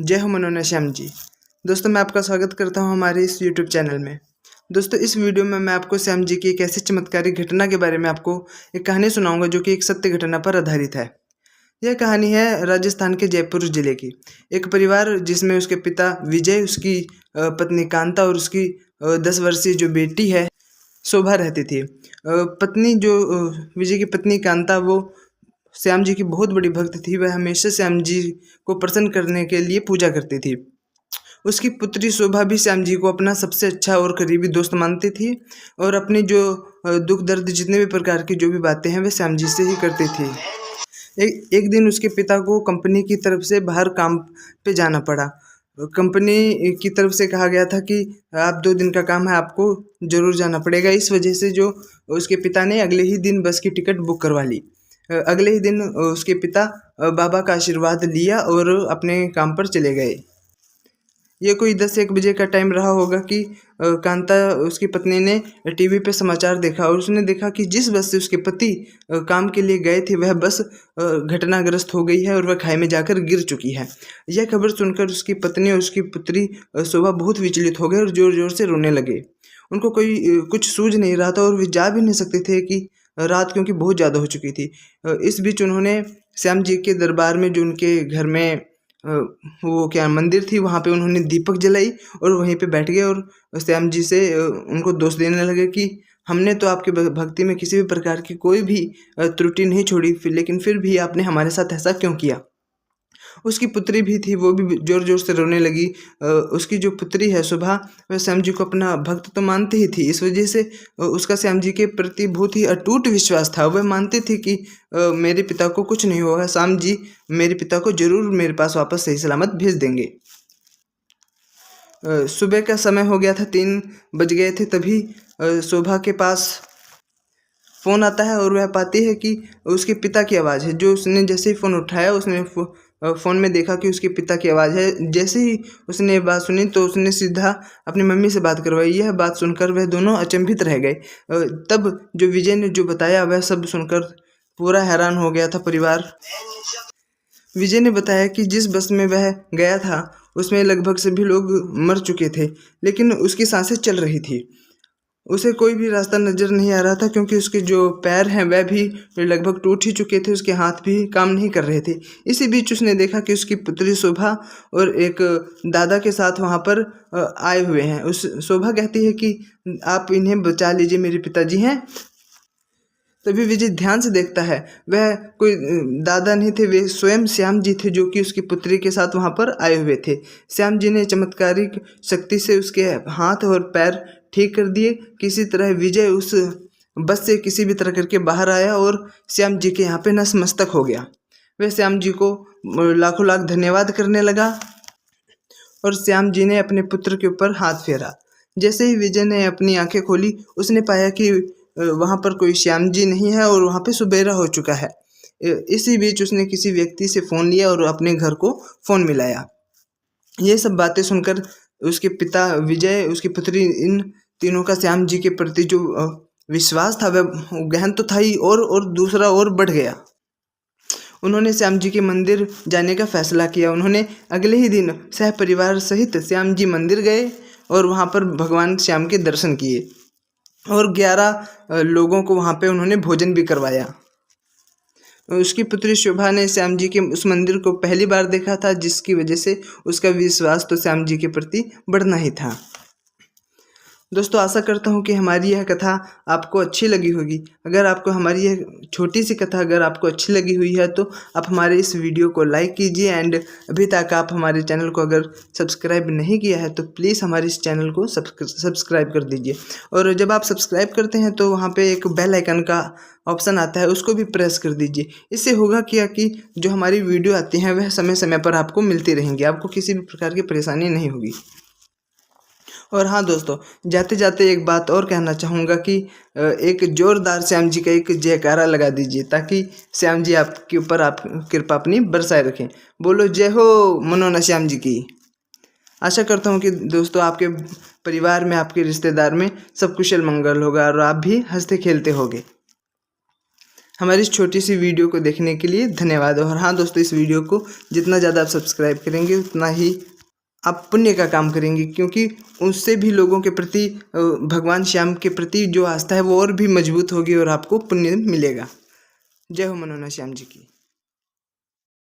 जय हो मनोना श्याम जी। दोस्तों मैं आपका स्वागत करता हूं हमारे इस यूट्यूब चैनल में। दोस्तों इस वीडियो में मैं आपको श्याम जी की एक ऐसी चमत्कारी घटना के बारे में आपको एक कहानी सुनाऊंगा जो कि एक सत्य घटना पर आधारित है। यह कहानी है राजस्थान के जयपुर जिले की। एक परिवार जिसमें उसके पिता विजय, उसकी पत्नी कांता और उसकी 10 वर्षीय जो बेटी है शोभा रहती थी। पत्नी जो विजय की पत्नी कांता वो श्याम जी की बहुत बड़ी भक्त थी। वह हमेशा श्याम जी को प्रसन्न करने के लिए पूजा करती थी। उसकी पुत्री शोभा भी श्याम जी को अपना सबसे अच्छा और करीबी दोस्त मानती थी और अपनी जो दुख दर्द जितने भी प्रकार की जो भी बातें हैं वे श्याम जी से ही करती थी। एक दिन उसके पिता को कंपनी की तरफ से बाहर काम पे जाना पड़ा। कंपनी की तरफ से कहा गया था कि आप 2 दिन का काम है, आपको ज़रूर जाना पड़ेगा। इस वजह से जो उसके पिता ने अगले ही दिन बस की टिकट बुक करवा ली। अगले ही दिन उसके पिता बाबा का आशीर्वाद लिया और अपने काम पर चले गए। ये कोई 10-1 बजे का टाइम रहा होगा कि कांता उसकी पत्नी ने टीवी पे समाचार देखा और उसने देखा कि जिस बस से उसके पति काम के लिए गए थे वह बस घटनाग्रस्त हो गई है और वह खाई में जाकर गिर चुकी है। यह खबर सुनकर उसकी पत्नी और उसकी पुत्री शोभा बहुत विचलित हो गए और ज़ोर ज़ोर से रोने लगे। उनको कोई कुछ सूझ नहीं रहा था और वे जा भी नहीं सकते थे कि रात क्योंकि बहुत ज़्यादा हो चुकी थी। इस बीच उन्होंने श्याम जी के दरबार में जो उनके घर में वो क्या मंदिर थी वहाँ पे उन्होंने दीपक जलाई और वहीं पे बैठ गए और श्याम जी से उनको दोष देने लगे कि हमने तो आपके भक्ति में किसी भी प्रकार की कोई भी त्रुटि नहीं छोड़ी, लेकिन फिर भी आपने हमारे साथ ऐसा क्यों किया। उसकी पुत्री भी थी, वो भी ज़ोर ज़ोर से रोने लगी। उसकी जो पुत्री है शोभा, वह श्याम जी को अपना भक्त तो मानती ही थी। इस वजह से उसका श्याम जी के प्रति बहुत ही अटूट विश्वास था। वह मानती थी कि मेरे पिता को कुछ नहीं होगा, श्याम जी मेरे पिता को ज़रूर मेरे पास वापस सही सलामत भेज देंगे। सुबह का समय हो गया था, 3 बज गए थे। तभी शोभा के पास फ़ोन आता है और वह पाती है कि उसके पिता की आवाज़ है। जो उसने जैसे ही फ़ोन उठाया उसने फ़ोन में देखा कि उसके पिता की आवाज़ है। जैसे ही उसने ये बात सुनी तो उसने सीधा अपनी मम्मी से बात करवाई। यह बात सुनकर वह दोनों अचंभित रह गए। तब जो विजय ने जो बताया वह सब सुनकर पूरा हैरान हो गया था परिवार। विजय ने बताया कि जिस बस में वह गया था उसमें लगभग सभी लोग मर चुके थे, लेकिन उसकी सांसें चल रही थी। उसे कोई भी रास्ता नज़र नहीं आ रहा था क्योंकि उसके जो पैर हैं वह भी लगभग टूट ही चुके थे, उसके हाथ भी काम नहीं कर रहे थे। इसी बीच उसने देखा कि उसकी पुत्री शोभा और एक दादा के साथ वहाँ पर आए हुए हैं। उस शोभा कहती है कि आप इन्हें बचा लीजिए, मेरे पिताजी हैं। तभी विजय ध्यान से देखता है, वह कोई दादा नहीं थे, वे स्वयं श्याम जी थे जो कि उसकी पुत्री के साथ वहाँ पर आए हुए थे। श्याम जी ने चमत्कारिक शक्ति से उसके हाथ और पैर ठीक कर दिए। किसी तरह विजय उस बस से किसी भी तरह करके बाहर आया और श्याम जी के यहाँ पे नतमस्तक हो गया। वह श्याम जी को लाखों लाख धन्यवाद करने लगा और श्याम जी ने अपने पुत्र के ऊपर हाथ फेरा। जैसे ही विजय ने अपनी आंखें खोली उसने पाया कि वहाँ पर कोई श्याम जी नहीं है और वहाँ पे सुबेरा हो चुका है। इसी बीच उसने किसी व्यक्ति से फ़ोन लिया और अपने घर को फ़ोन मिलाया। ये सब बातें सुनकर उसके पिता विजय, उसकी पुत्री, इन तीनों का श्याम जी के प्रति जो विश्वास था वह गहन तो था ही और दूसरा और बढ़ गया। उन्होंने श्याम जी के मंदिर जाने का फैसला किया। उन्होंने अगले ही दिन सह परिवार सहित श्याम जी मंदिर गए और वहाँ पर भगवान श्याम के दर्शन किए और 11 लोगों को वहाँ पे उन्होंने भोजन भी करवाया। उसकी पुत्री शोभा ने श्याम जी के उस मंदिर को पहली बार देखा था, जिसकी वजह से उसका विश्वास तो श्याम जी के प्रति बढ़ना ही था। दोस्तों आशा करता हूँ कि हमारी यह कथा आपको अच्छी लगी होगी। अगर आपको हमारी यह छोटी सी कथा अगर आपको अच्छी लगी हुई है तो आप हमारे इस वीडियो को लाइक कीजिए। एंड अभी तक आप हमारे चैनल को अगर सब्सक्राइब नहीं किया है तो प्लीज़ हमारे इस चैनल को सब्सक्राइब कर दीजिए। और जब आप सब्सक्राइब करते हैं तो वहाँ पर एक बेल आइकन का ऑप्शन आता है, उसको भी प्रेस कर दीजिए। इससे होगा क्या कि जो हमारी वीडियो आती हैं वह समय समय पर आपको मिलती रहेंगी, आपको किसी भी प्रकार की परेशानी नहीं होगी। और हाँ दोस्तों, जाते जाते एक बात और कहना चाहूँगा कि एक ज़ोरदार श्याम जी का एक जयकारा लगा दीजिए ताकि श्याम जी आपके ऊपर आप कृपा अपनी बरसाए रखें। बोलो जय हो मनोना श्याम जी की। आशा करता हूँ कि दोस्तों आपके परिवार में, आपके रिश्तेदार में सब कुशल मंगल होगा और आप भी हंसते खेलते होगे। हमारी इस छोटी सी वीडियो को देखने के लिए धन्यवाद। और हाँ दोस्तों, इस वीडियो को जितना ज़्यादा आप सब्सक्राइब करेंगे उतना ही आप पुण्य का काम करेंगे, क्योंकि उससे भी लोगों के प्रति, भगवान श्याम के प्रति जो आस्था है वो और भी मजबूत होगी और आपको पुण्य मिलेगा। जय हो मनोना श्याम जी की।